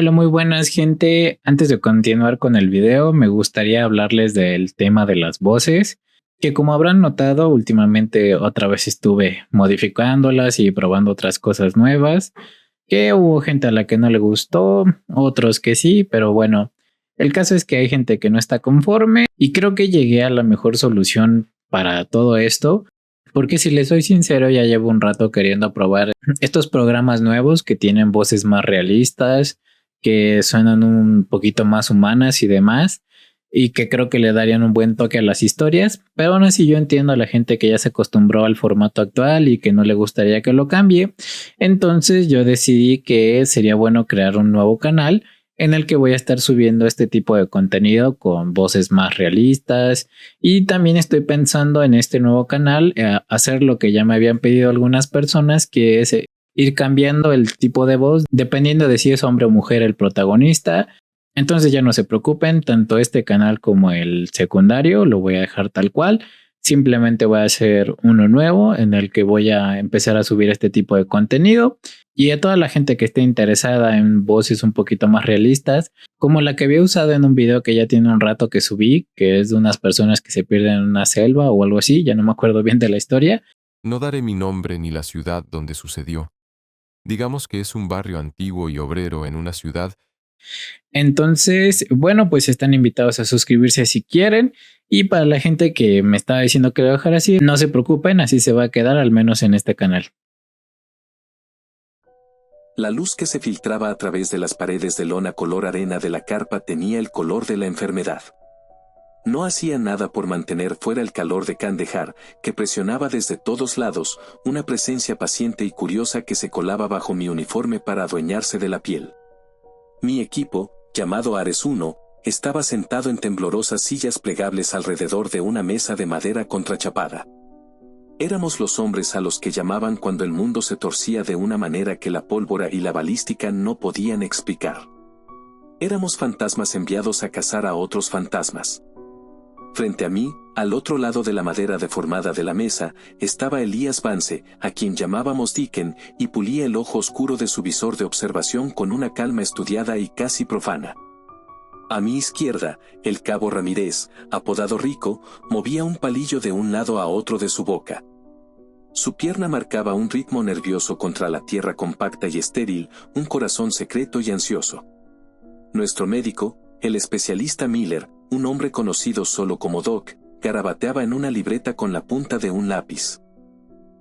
Hola, muy buenas gente. Antes de continuar con el video, me gustaría hablarles del tema de las voces, que como habrán notado, últimamente otra vez estuve modificándolas y probando otras cosas nuevas, que hubo gente a la que no le gustó, otros que sí, pero bueno, el caso es que hay gente que no está conforme y creo que llegué a la mejor solución para todo esto. Porque si les soy sincero, ya llevo un rato queriendo probar estos programas nuevos que tienen voces más realistas, que suenan un poquito más humanas y demás, y que creo que le darían un buen toque a las historias, pero aún así yo entiendo a la gente que ya se acostumbró al formato actual y que no le gustaría que lo cambie. Entonces yo decidí que sería bueno crear un nuevo canal en el que voy a estar subiendo este tipo de contenido con voces más realistas, y también estoy pensando en este nuevo canal hacer lo que ya me habían pedido algunas personas, que es ir cambiando el tipo de voz dependiendo de si es hombre o mujer el protagonista. Entonces ya no se preocupen, tanto este canal como el secundario lo voy a dejar tal cual. Simplemente voy a hacer uno nuevo en el que voy a empezar a subir este tipo de contenido, y a toda la gente que esté interesada en voces un poquito más realistas, como la que había usado en un video que ya tiene un rato que subí, que es de unas personas que se pierden en una selva o algo así, ya no me acuerdo bien de la historia. No daré mi nombre ni la ciudad donde sucedió. Digamos que es un barrio antiguo y obrero en una ciudad. Entonces, bueno, pues están invitados a suscribirse si quieren. Y para la gente que me estaba diciendo que lo dejara así, no se preocupen, así se va a quedar al menos en este canal. La luz que se filtraba a través de las paredes de lona color arena de la carpa tenía el color de la enfermedad. No hacía nada por mantener fuera el calor de Kandahar, que presionaba desde todos lados, una presencia paciente y curiosa que se colaba bajo mi uniforme para adueñarse de la piel. Mi equipo, llamado Ares 1, estaba sentado en temblorosas sillas plegables alrededor de una mesa de madera contrachapada. Éramos los hombres a los que llamaban cuando el mundo se torcía de una manera que la pólvora y la balística no podían explicar. Éramos fantasmas enviados a cazar a otros fantasmas. Frente a mí, al otro lado de la madera deformada de la mesa, estaba Elías Vance, a quien llamábamos Dicken, y pulía el ojo oscuro de su visor de observación con una calma estudiada y casi profana. A mi izquierda, el cabo Ramírez, apodado Rico, movía un palillo de un lado a otro de su boca. Su pierna marcaba un ritmo nervioso contra la tierra compacta y estéril, un corazón secreto y ansioso. Nuestro médico, el especialista Miller, un hombre conocido solo como Doc, garabateaba en una libreta con la punta de un lápiz.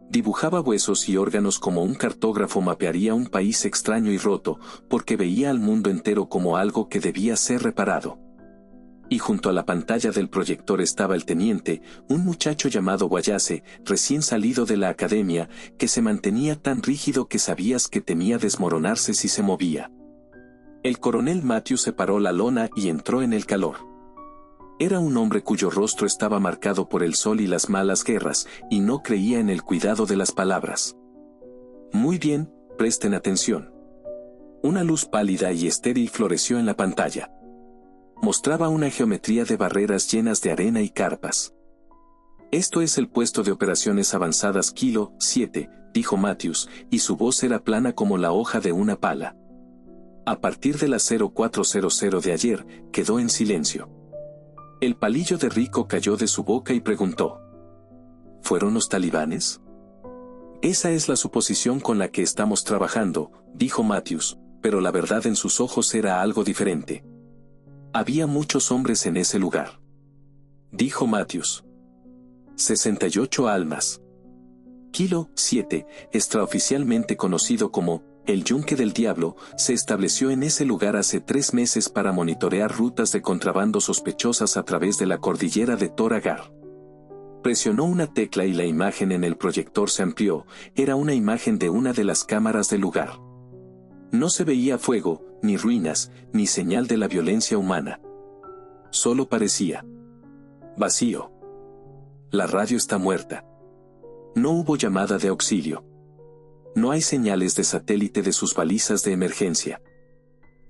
Dibujaba huesos y órganos como un cartógrafo mapearía un país extraño y roto, porque veía al mundo entero como algo que debía ser reparado. Y junto a la pantalla del proyector estaba el teniente, un muchacho llamado Guayase, recién salido de la academia, que se mantenía tan rígido que sabías que temía desmoronarse si se movía. El coronel Matthews separó la lona y entró en el calor. Era un hombre cuyo rostro estaba marcado por el sol y las malas guerras, y no creía en el cuidado de las palabras. Muy bien, presten atención. Una luz pálida y estéril floreció en la pantalla. Mostraba una geometría de barreras llenas de arena y carpas. Esto es el puesto de operaciones avanzadas Kilo 7, dijo Matthews, y su voz era plana como la hoja de una pala. A partir de las 0400 de ayer, quedó en silencio. El palillo de Rico cayó de su boca y preguntó: ¿fueron los talibanes? Esa es la suposición con la que estamos trabajando, dijo Matthews, pero la verdad en sus ojos era algo diferente. Había muchos hombres en ese lugar. Dijo Matthews. 68 almas. Kilo 7, extraoficialmente conocido como el Yunque del Diablo, se estableció en ese lugar hace 3 meses para monitorear rutas de contrabando sospechosas a través de la cordillera de Tor Agar. Presionó una tecla y la imagen en el proyector se amplió, era una imagen de una de las cámaras del lugar. No se veía fuego, ni ruinas, ni señal de la violencia humana. Solo parecía vacío. La radio está muerta. No hubo llamada de auxilio. No hay señales de satélite de sus balizas de emergencia.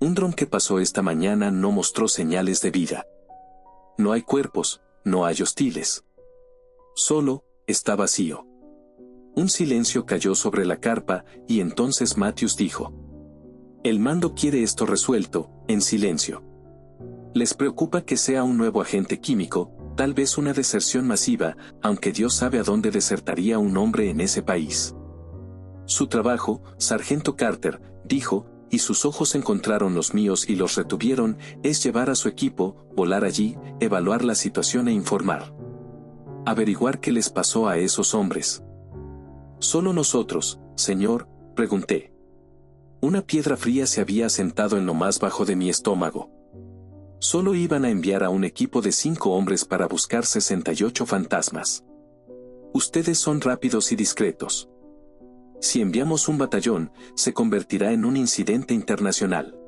Un dron que pasó esta mañana no mostró señales de vida. No hay cuerpos, no hay hostiles. Solo, está vacío. Un silencio cayó sobre la carpa, y entonces Matthews dijo: El mando quiere esto resuelto, en silencio. Les preocupa que sea un nuevo agente químico, tal vez una deserción masiva, aunque Dios sabe a dónde desertaría un hombre en ese país. Su trabajo, Sargento Carter, dijo, y sus ojos encontraron los míos y los retuvieron, es llevar a su equipo, volar allí, evaluar la situación e informar. Averiguar qué les pasó a esos hombres. ¿Solo nosotros, señor?, pregunté. Una piedra fría se había asentado en lo más bajo de mi estómago. Solo iban a enviar a un equipo de 5 hombres para buscar 68 fantasmas. Ustedes son rápidos y discretos. Si enviamos un batallón, se convertirá en un incidente internacional.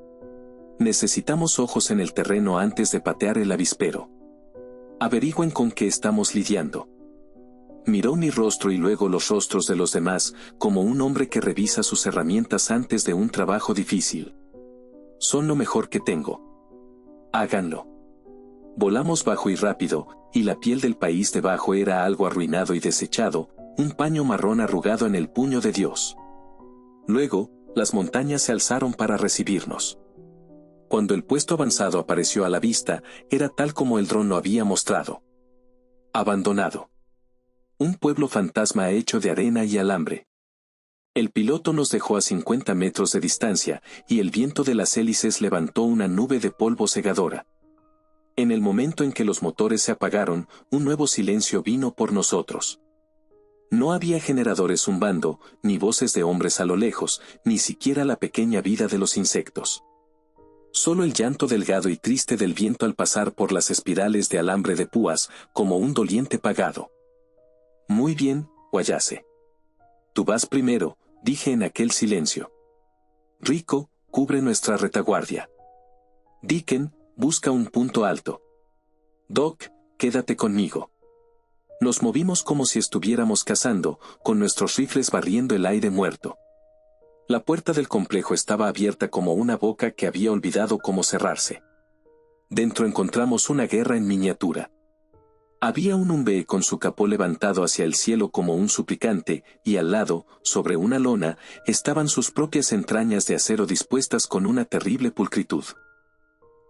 Necesitamos ojos en el terreno antes de patear el avispero. Averigüen con qué estamos lidiando. Miró mi rostro y luego los rostros de los demás, como un hombre que revisa sus herramientas antes de un trabajo difícil. Son lo mejor que tengo. Háganlo. Volamos bajo y rápido, y la piel del país debajo era algo arruinado y desechado, un paño marrón arrugado en el puño de Dios. Luego, las montañas se alzaron para recibirnos. Cuando el puesto avanzado apareció a la vista, era tal como el dron lo había mostrado. Abandonado. Un pueblo fantasma hecho de arena y alambre. El piloto nos dejó a 50 metros de distancia, y el viento de las hélices levantó una nube de polvo cegadora. En el momento en que los motores se apagaron, un nuevo silencio vino por nosotros. No había generadores zumbando, ni voces de hombres a lo lejos, ni siquiera la pequeña vida de los insectos. Solo el llanto delgado y triste del viento al pasar por las espirales de alambre de púas, como un doliente pagado. Muy bien, Guayase. Tú vas primero, dije en aquel silencio. Rico, cubre nuestra retaguardia. Deacon, busca un punto alto. Doc, quédate conmigo. Nos movimos como si estuviéramos cazando, con nuestros rifles barriendo el aire muerto. La puerta del complejo estaba abierta como una boca que había olvidado cómo cerrarse. Dentro encontramos una guerra en miniatura. Había un Umbe con su capó levantado hacia el cielo como un suplicante, y al lado, sobre una lona, estaban sus propias entrañas de acero dispuestas con una terrible pulcritud.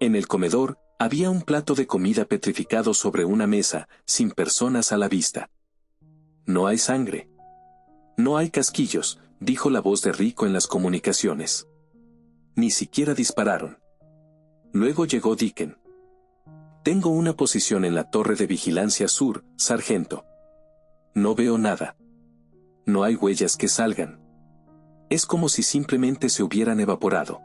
En el comedor, había un plato de comida petrificado sobre una mesa, sin personas a la vista. No hay sangre. No hay casquillos, dijo la voz de Rico en las comunicaciones. Ni siquiera dispararon. Luego llegó Deacon. Tengo una posición en la torre de vigilancia sur, sargento. No veo nada. No hay huellas que salgan. Es como si simplemente se hubieran evaporado.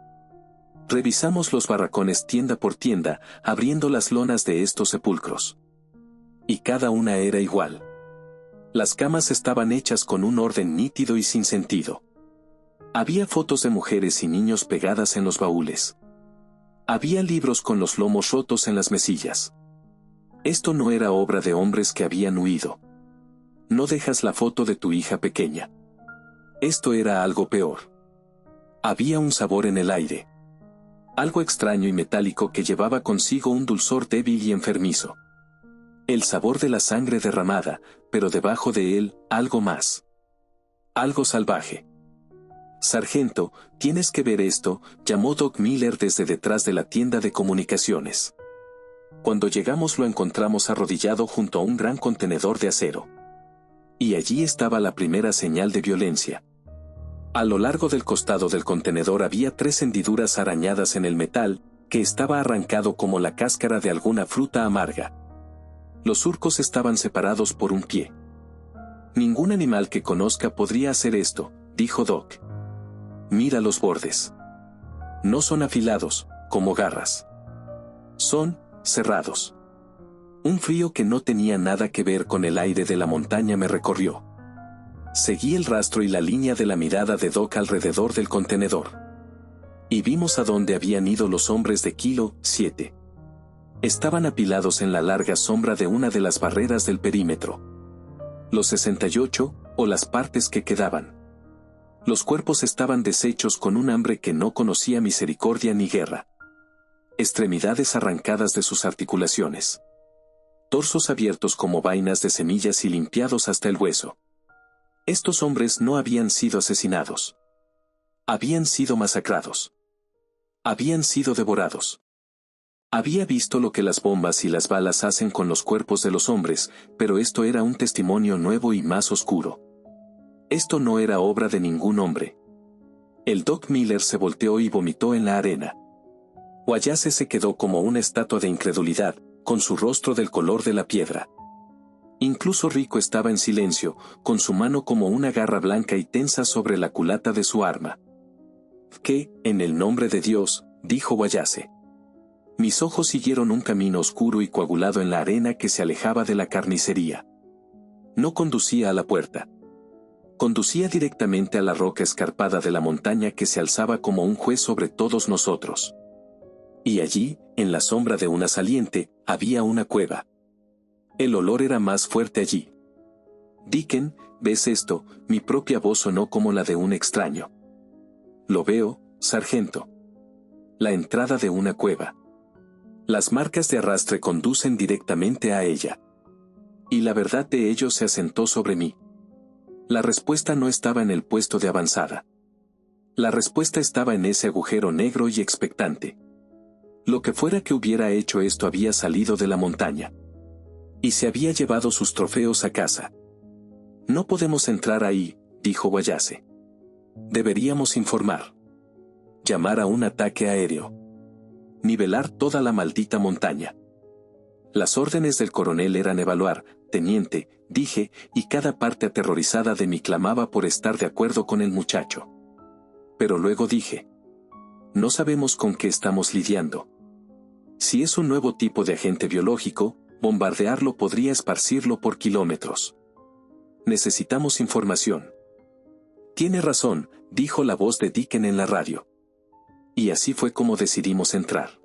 Revisamos los barracones tienda por tienda, abriendo las lonas de estos sepulcros. Y cada una era igual. Las camas estaban hechas con un orden nítido y sin sentido. Había fotos de mujeres y niños pegadas en los baúles. Había libros con los lomos rotos en las mesillas. Esto no era obra de hombres que habían huido. No dejas la foto de tu hija pequeña. Esto era algo peor. Había un sabor en el aire. Algo extraño y metálico que llevaba consigo un dulzor débil y enfermizo. El sabor de la sangre derramada, pero debajo de él, algo más. Algo salvaje. Sargento, tienes que ver esto, llamó Doc Miller desde detrás de la tienda de comunicaciones. Cuando llegamos lo encontramos arrodillado junto a un gran contenedor de acero. Y allí estaba la primera señal de violencia. A lo largo del costado del contenedor había 3 hendiduras arañadas en el metal, que estaba arrancado como la cáscara de alguna fruta amarga. Los surcos estaban separados por un pie. Ningún animal que conozca podría hacer esto, dijo Doc. Mira los bordes. No son afilados, como garras. Son cerrados. Un frío que no tenía nada que ver con el aire de la montaña me recorrió. Seguí el rastro y la línea de la mirada de Doc alrededor del contenedor. Y vimos a dónde habían ido los hombres de Kilo 7. Estaban apilados en la larga sombra de una de las barreras del perímetro. Los 68, o las partes que quedaban. Los cuerpos estaban deshechos con un hambre que no conocía misericordia ni guerra. Extremidades arrancadas de sus articulaciones. Torsos abiertos como vainas de semillas y limpiados hasta el hueso. Estos hombres no habían sido asesinados. Habían sido masacrados. Habían sido devorados. Había visto lo que las bombas y las balas hacen con los cuerpos de los hombres, pero esto era un testimonio nuevo y más oscuro. Esto no era obra de ningún hombre. El Doc Miller se volteó y vomitó en la arena. Wayase se quedó como una estatua de incredulidad, con su rostro del color de la piedra. Incluso Rico estaba en silencio, con su mano como una garra blanca y tensa sobre la culata de su arma. «¿Qué, en el nombre de Dios?», dijo Wayase. Mis ojos siguieron un camino oscuro y coagulado en la arena que se alejaba de la carnicería. No conducía a la puerta. Conducía directamente a la roca escarpada de la montaña que se alzaba como un juez sobre todos nosotros. Y allí, en la sombra de una saliente, había una cueva. El olor era más fuerte allí. «Deacon, ¿ves esto?», mi propia voz sonó como la de un extraño. «Lo veo, sargento. La entrada de una cueva. Las marcas de arrastre conducen directamente a ella. Y la verdad de ello se asentó sobre mí. La respuesta no estaba en el puesto de avanzada. La respuesta estaba en ese agujero negro y expectante. Lo que fuera que hubiera hecho esto había salido de la montaña. Y se había llevado sus trofeos a casa. «No podemos entrar ahí», dijo Wayase. «Deberíamos informar. Llamar a un ataque aéreo. Nivelar toda la maldita montaña». Las órdenes del coronel eran evaluar, teniente, dije, y cada parte aterrorizada de mí clamaba por estar de acuerdo con el muchacho. Pero luego dije: «No sabemos con qué estamos lidiando. Si es un nuevo tipo de agente biológico, bombardearlo podría esparcirlo por kilómetros. Necesitamos información». «Tiene razón», dijo la voz de Deacon en la radio. Y así fue como decidimos entrar.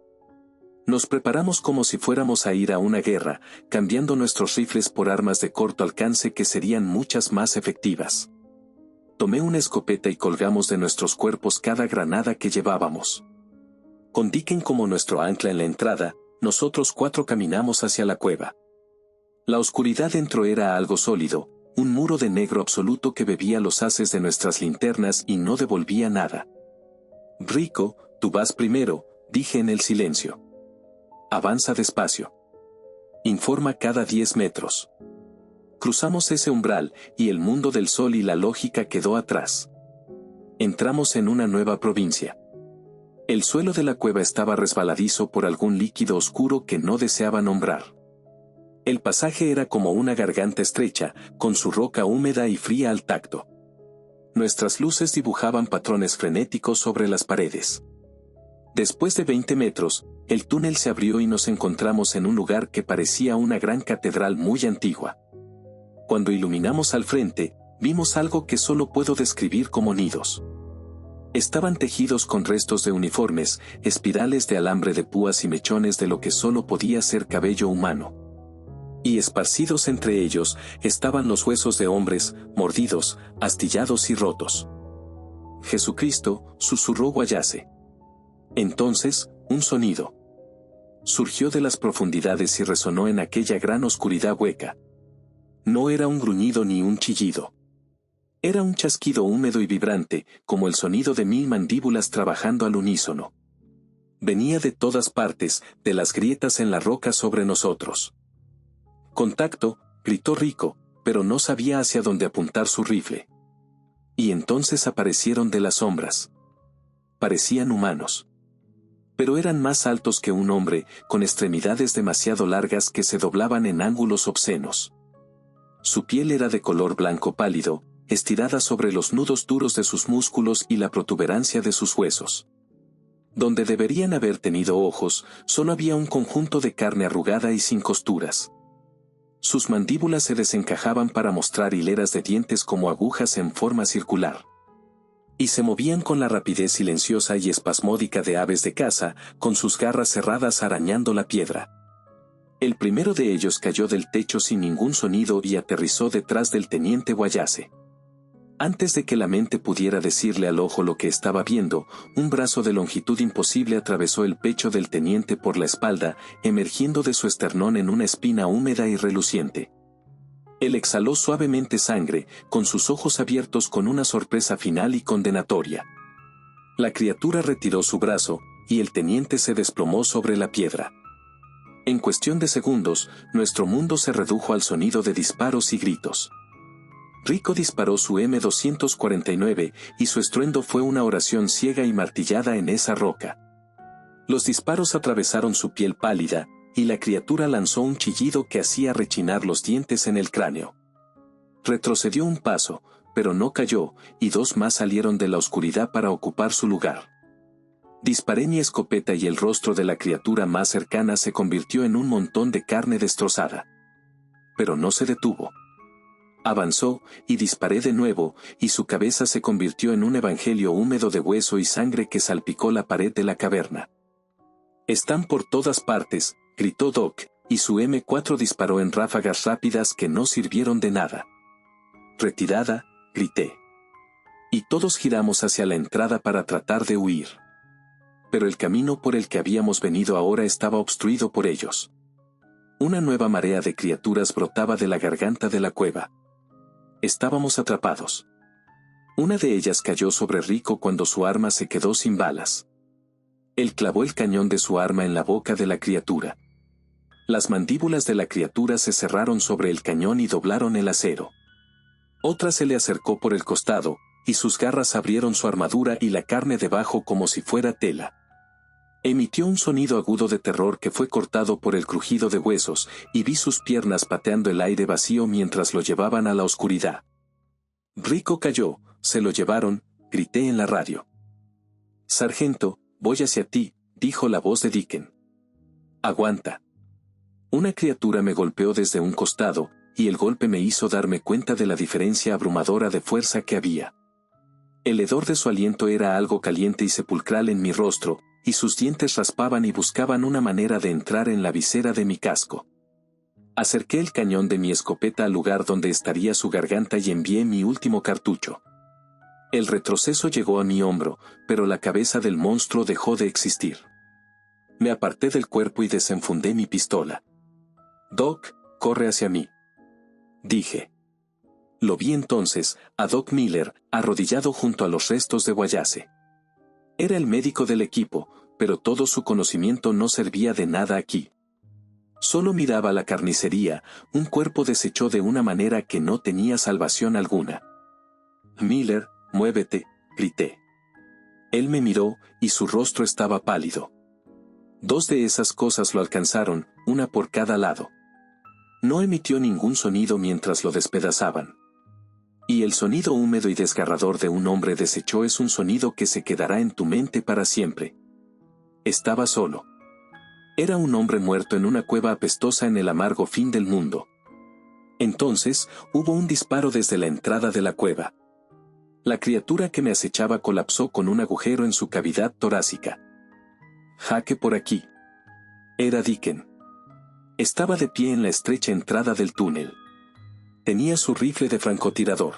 Nos preparamos como si fuéramos a ir a una guerra, cambiando nuestros rifles por armas de corto alcance que serían muchas más efectivas. Tomé una escopeta y colgamos de nuestros cuerpos cada granada que llevábamos. Con Deacon como nuestro ancla en la entrada, nosotros 4 caminamos hacia la cueva. La oscuridad dentro era algo sólido, un muro de negro absoluto que bebía los haces de nuestras linternas y no devolvía nada. «Rico, tú vas primero», dije en el silencio. «Avanza despacio. Informa cada 10 metros». Cruzamos ese umbral, y el mundo del sol y la lógica quedó atrás. Entramos en una nueva provincia. El suelo de la cueva estaba resbaladizo por algún líquido oscuro que no deseaba nombrar. El pasaje era como una garganta estrecha, con su roca húmeda y fría al tacto. Nuestras luces dibujaban patrones frenéticos sobre las paredes. Después de 20 metros, el túnel se abrió y nos encontramos en un lugar que parecía una gran catedral muy antigua. Cuando iluminamos al frente, vimos algo que solo puedo describir como nidos. Estaban tejidos con restos de uniformes, espirales de alambre de púas y mechones de lo que solo podía ser cabello humano. Y esparcidos entre ellos, estaban los huesos de hombres, mordidos, astillados y rotos. «Jesucristo», susurró Wayase. Entonces, un sonido surgió de las profundidades y resonó en aquella gran oscuridad hueca. No era un gruñido ni un chillido. Era un chasquido húmedo y vibrante, como el sonido de 1000 mandíbulas trabajando al unísono. Venía de todas partes, de las grietas en la roca sobre nosotros. «Contacto», gritó Rico, pero no sabía hacia dónde apuntar su rifle. Y entonces aparecieron de las sombras. Parecían humanos. Pero eran más altos que un hombre, con extremidades demasiado largas que se doblaban en ángulos obscenos. Su piel era de color blanco pálido, estirada sobre los nudos duros de sus músculos y la protuberancia de sus huesos. Donde deberían haber tenido ojos, solo había un conjunto de carne arrugada y sin costuras. Sus mandíbulas se desencajaban para mostrar hileras de dientes como agujas en forma circular. Y se movían con la rapidez silenciosa y espasmódica de aves de caza, con sus garras cerradas arañando la piedra. El primero de ellos cayó del techo sin ningún sonido y aterrizó detrás del teniente Wayase. Antes de que la mente pudiera decirle al ojo lo que estaba viendo, un brazo de longitud imposible atravesó el pecho del teniente por la espalda, emergiendo de su esternón en una espina húmeda y reluciente. Él exhaló suavemente sangre, con sus ojos abiertos con una sorpresa final y condenatoria. La criatura retiró su brazo, y el teniente se desplomó sobre la piedra. En cuestión de segundos, nuestro mundo se redujo al sonido de disparos y gritos. Rico disparó su M249 y su estruendo fue una oración ciega y martillada en esa roca. Los disparos atravesaron su piel pálida, y la criatura lanzó un chillido que hacía rechinar los dientes en el cráneo. Retrocedió un paso, pero no cayó, y dos más salieron de la oscuridad para ocupar su lugar. Disparé mi escopeta y el rostro de la criatura más cercana se convirtió en un montón de carne destrozada. Pero no se detuvo. Avanzó, y disparé de nuevo, y su cabeza se convirtió en un evangelio húmedo de hueso y sangre que salpicó la pared de la caverna. «Están por todas partes», gritó Doc, y su M4 disparó en ráfagas rápidas que no sirvieron de nada. «Retirada», grité. Y todos giramos hacia la entrada para tratar de huir. Pero el camino por el que habíamos venido ahora estaba obstruido por ellos. Una nueva marea de criaturas brotaba de la garganta de la cueva. Estábamos atrapados. Una de ellas cayó sobre Rico cuando su arma se quedó sin balas. Él clavó el cañón de su arma en la boca de la criatura. Las mandíbulas de la criatura se cerraron sobre el cañón y doblaron el acero. Otra se le acercó por el costado, y sus garras abrieron su armadura y la carne debajo como si fuera tela. Emitió un sonido agudo de terror que fue cortado por el crujido de huesos, y vi sus piernas pateando el aire vacío mientras lo llevaban a la oscuridad. Rico cayó, se lo llevaron, grité en la radio. «Sargento, voy hacia ti», dijo la voz de Deacon. «Aguanta». Una criatura me golpeó desde un costado, y el golpe me hizo darme cuenta de la diferencia abrumadora de fuerza que había. El hedor de su aliento era algo caliente y sepulcral en mi rostro, y sus dientes raspaban y buscaban una manera de entrar en la visera de mi casco. Acerqué el cañón de mi escopeta al lugar donde estaría su garganta y envié mi último cartucho. El retroceso llegó a mi hombro, pero la cabeza del monstruo dejó de existir. Me aparté del cuerpo y desenfundé mi pistola. «Doc, corre hacia mí», dije. Lo vi entonces, a Doc Miller, arrodillado junto a los restos de Wallace. Era el médico del equipo, pero todo su conocimiento no servía de nada aquí. Solo miraba la carnicería, un cuerpo deshecho de una manera que no tenía salvación alguna. «Miller, muévete», grité. Él me miró, y su rostro estaba pálido. Dos de esas cosas lo alcanzaron, una por cada lado. No emitió ningún sonido mientras lo despedazaban. Y el sonido húmedo y desgarrador de un hombre deshecho es un sonido que se quedará en tu mente para siempre. Estaba solo. Era un hombre muerto en una cueva apestosa en el amargo fin del mundo. Entonces, hubo un disparo desde la entrada de la cueva. La criatura que me acechaba colapsó con un agujero en su cavidad torácica. «Jaque por aquí». Era Deacon. Estaba de pie en la estrecha entrada del túnel. Tenía su rifle de francotirador.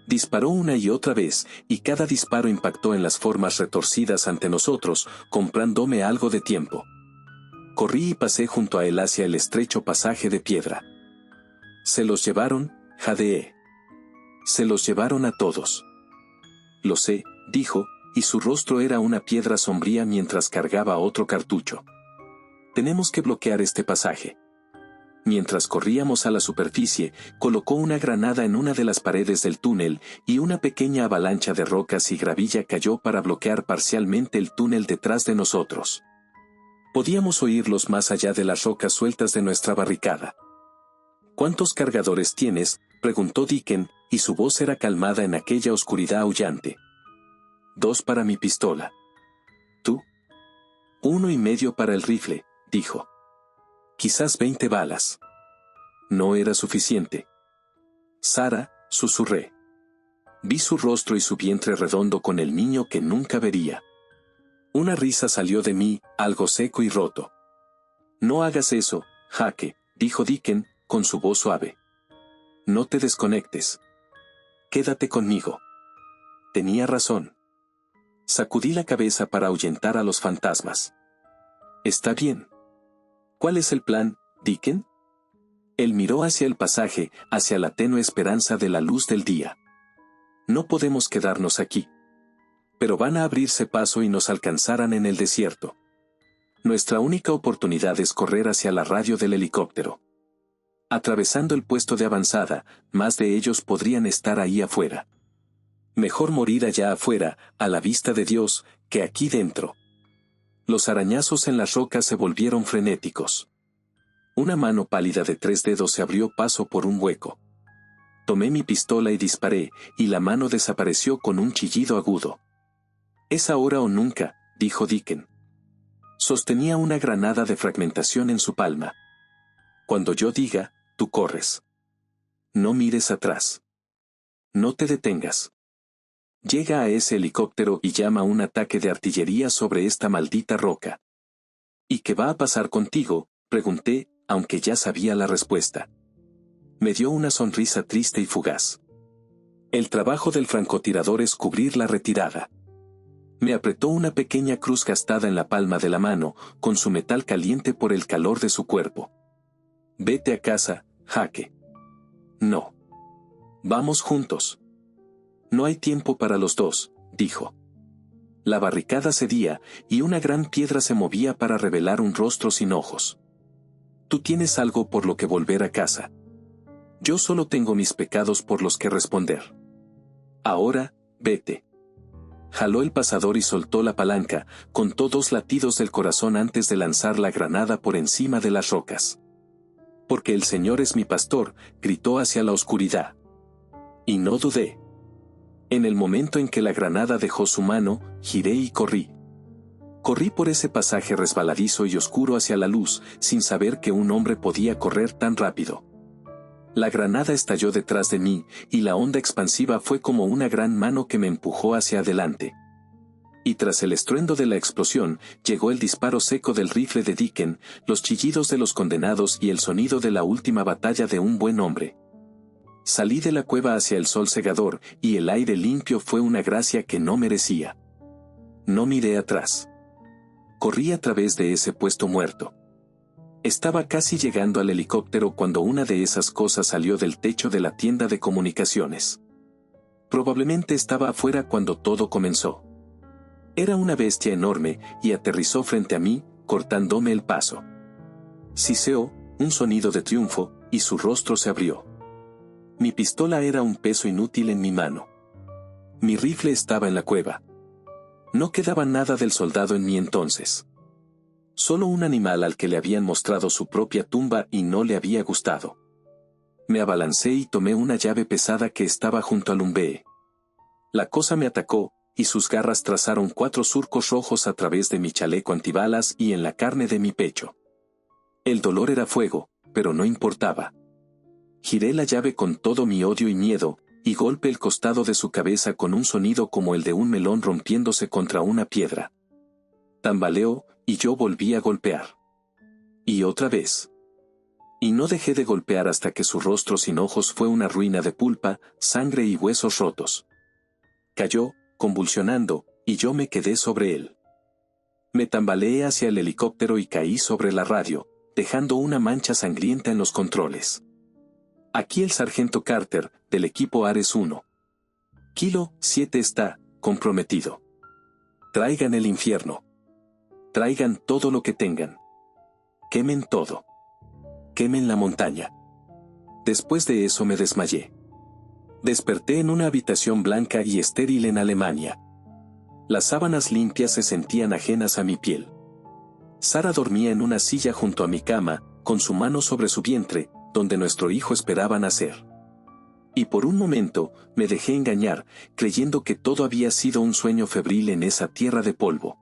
Disparó una y otra vez, y cada disparo impactó en las formas retorcidas ante nosotros, comprándome algo de tiempo. Corrí y pasé junto a él hacia el estrecho pasaje de piedra. «Se los llevaron», jadeé. «Se los llevaron a todos». «Lo sé», dijo, y su rostro era una piedra sombría mientras cargaba otro cartucho. «Tenemos que bloquear este pasaje». Mientras corríamos a la superficie, colocó una granada en una de las paredes del túnel, y una pequeña avalancha de rocas y gravilla cayó para bloquear parcialmente el túnel detrás de nosotros. Podíamos oírlos más allá de las rocas sueltas de nuestra barricada. «¿Cuántos cargadores tienes?», preguntó Deacon, y su voz era calmada en aquella oscuridad aullante. «2 para mi pistola». «¿Tú?» «1,5 para el rifle», dijo. «Quizás 20 balas». No era suficiente. «Sara», susurré. Vi su rostro y su vientre redondo con el niño que nunca vería. Una risa salió de mí, algo seco y roto. «No hagas eso, Jaque», dijo Deacon, con su voz suave. «No te desconectes. Quédate conmigo». Tenía razón. Sacudí la cabeza para ahuyentar a los fantasmas. «Está bien. ¿Cuál es el plan, Deacon?» Él miró hacia el pasaje, hacia la tenue esperanza de la luz del día. «No podemos quedarnos aquí. Pero van a abrirse paso y nos alcanzarán en el desierto. Nuestra única oportunidad es correr hacia la radio del helicóptero. Atravesando el puesto de avanzada, más de ellos podrían estar ahí afuera. Mejor morir allá afuera, a la vista de Dios, que aquí dentro. Los arañazos en las rocas se volvieron frenéticos. Una mano pálida de 3 dedos se abrió paso por un hueco. Tomé mi pistola y disparé, y la mano desapareció con un chillido agudo. «Es ahora o nunca», dijo Deacon. Sostenía una granada de fragmentación en su palma. «Cuando yo diga, tú corres. No mires atrás. No te detengas. Llega a ese helicóptero y llama un ataque de artillería sobre esta maldita roca». «¿Y qué va a pasar contigo?», pregunté, aunque ya sabía la respuesta. Me dio una sonrisa triste y fugaz. El trabajo del francotirador es cubrir la retirada. Me apretó una pequeña cruz gastada en la palma de la mano, con su metal caliente por el calor de su cuerpo. «Vete a casa, Jaque». «No. Vamos juntos». «No hay tiempo para los dos», dijo. La barricada cedía, y una gran piedra se movía para revelar un rostro sin ojos. «Tú tienes algo por lo que volver a casa. Yo solo tengo mis pecados por los que responder. Ahora, vete». Jaló el pasador y soltó la palanca, contó 2 latidos del corazón antes de lanzar la granada por encima de las rocas. «Porque el Señor es mi pastor», gritó hacia la oscuridad. Y no dudé. En el momento en que la granada dejó su mano, giré y corrí. Corrí por ese pasaje resbaladizo y oscuro hacia la luz, sin saber que un hombre podía correr tan rápido. La granada estalló detrás de mí, y la onda expansiva fue como una gran mano que me empujó hacia adelante. Y tras el estruendo de la explosión, llegó el disparo seco del rifle de Deacon, los chillidos de los condenados y el sonido de la última batalla de un buen hombre. Salí de la cueva hacia el sol cegador, y el aire limpio fue una gracia que no merecía. No miré atrás. Corrí a través de ese puesto muerto. Estaba casi llegando al helicóptero cuando una de esas cosas salió del techo de la tienda de comunicaciones. Probablemente estaba afuera cuando todo comenzó. Era una bestia enorme, y aterrizó frente a mí, cortándome el paso. Siseó, un sonido de triunfo, y su rostro se abrió. Mi pistola era un peso inútil en mi mano. Mi rifle estaba en la cueva. No quedaba nada del soldado en mí entonces. Solo un animal al que le habían mostrado su propia tumba y no le había gustado. Me abalancé y tomé una llave pesada que estaba junto al umbee. La cosa me atacó, y sus garras trazaron 4 surcos rojos a través de mi chaleco antibalas y en la carne de mi pecho. El dolor era fuego, pero no importaba. Giré la llave con todo mi odio y miedo, y golpeé el costado de su cabeza con un sonido como el de un melón rompiéndose contra una piedra. Tambaleó, y yo volví a golpear. Y otra vez. Y no dejé de golpear hasta que su rostro sin ojos fue una ruina de pulpa, sangre y huesos rotos. Cayó, convulsionando, y yo me quedé sobre él. Me tambaleé hacia el helicóptero y caí sobre la radio, dejando una mancha sangrienta en los controles. Aquí el sargento Carter, del equipo Ares 1. Kilo 7 está comprometido. Traigan el infierno. Traigan todo lo que tengan. Quemen todo. Quemen la montaña. Después de eso me desmayé. Desperté en una habitación blanca y estéril en Alemania. Las sábanas limpias se sentían ajenas a mi piel. Sara dormía en una silla junto a mi cama, con su mano sobre su vientre, donde nuestro hijo esperaba nacer. Y por un momento, me dejé engañar, creyendo que todo había sido un sueño febril en esa tierra de polvo.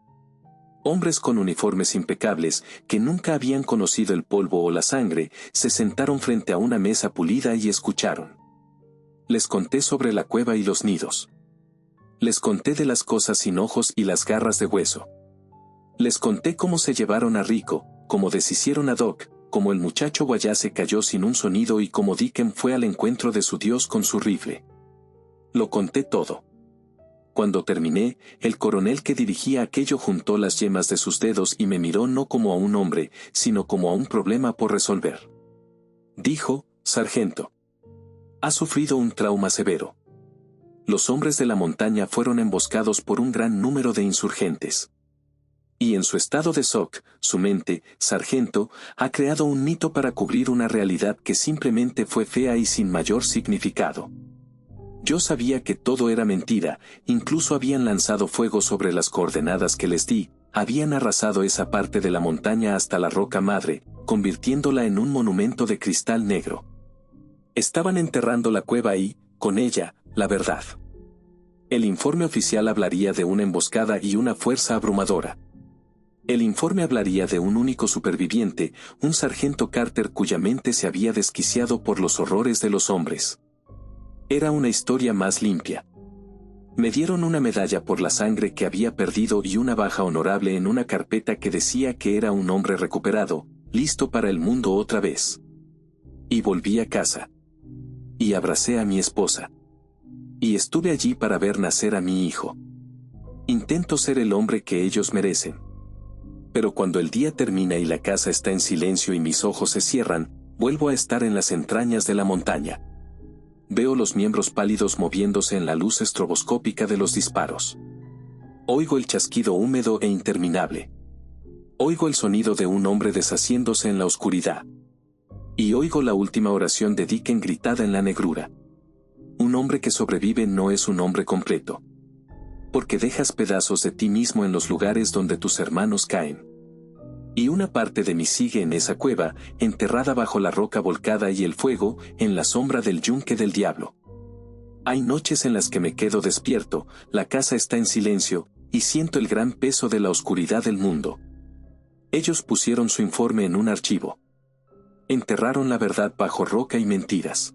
Hombres con uniformes impecables, que nunca habían conocido el polvo o la sangre, se sentaron frente a una mesa pulida y escucharon. Les conté sobre la cueva y los nidos. Les conté de las cosas sin ojos y las garras de hueso. Les conté cómo se llevaron a Rico, cómo deshicieron a Doc, cómo el muchacho Guayase cayó sin un sonido y cómo Deacon fue al encuentro de su Dios con su rifle. Lo conté todo. Cuando terminé, el coronel que dirigía aquello juntó las yemas de sus dedos y me miró no como a un hombre, sino como a un problema por resolver. Dijo, sargento. Ha sufrido un trauma severo. los hombres de la montaña fueron emboscados por un gran número de insurgentes. Y en su estado de shock, su mente, sargento, ha creado un mito para cubrir una realidad que simplemente fue fea y sin mayor significado. Yo sabía que todo era mentira, incluso habían lanzado fuego sobre las coordenadas que les di, habían arrasado esa parte de la montaña hasta la roca madre, convirtiéndola en un monumento de cristal negro. Estaban enterrando la cueva y, con ella, la verdad. El informe oficial hablaría de una emboscada y una fuerza abrumadora. El informe hablaría de un único superviviente, un sargento Carter cuya mente se había desquiciado por los horrores de los hombres. Era una historia más limpia. Me dieron una medalla por la sangre que había perdido y una baja honorable en una carpeta que decía que era un hombre recuperado, listo para el mundo otra vez. Y volví a casa. Y abracé a mi esposa. Y estuve allí para ver nacer a mi hijo. Intento ser el hombre que ellos merecen. Pero cuando el día termina y la casa está en silencio y mis ojos se cierran, vuelvo a estar en las entrañas de la montaña. Veo los miembros pálidos moviéndose en la luz estroboscópica de los disparos. Oigo el chasquido húmedo e interminable. Oigo el sonido de un hombre deshaciéndose en la oscuridad. Y oigo la última oración de Dicken gritada en la negrura. Un hombre que sobrevive no es un hombre completo. Porque dejas pedazos de ti mismo en los lugares donde tus hermanos caen. Y una parte de mí sigue en esa cueva, enterrada bajo la roca volcada y el fuego, en la sombra del yunque del diablo. Hay noches en las que me quedo despierto, la casa está en silencio, y siento el gran peso de la oscuridad del mundo. Ellos pusieron su informe en un archivo. Enterraron la verdad bajo roca y mentiras.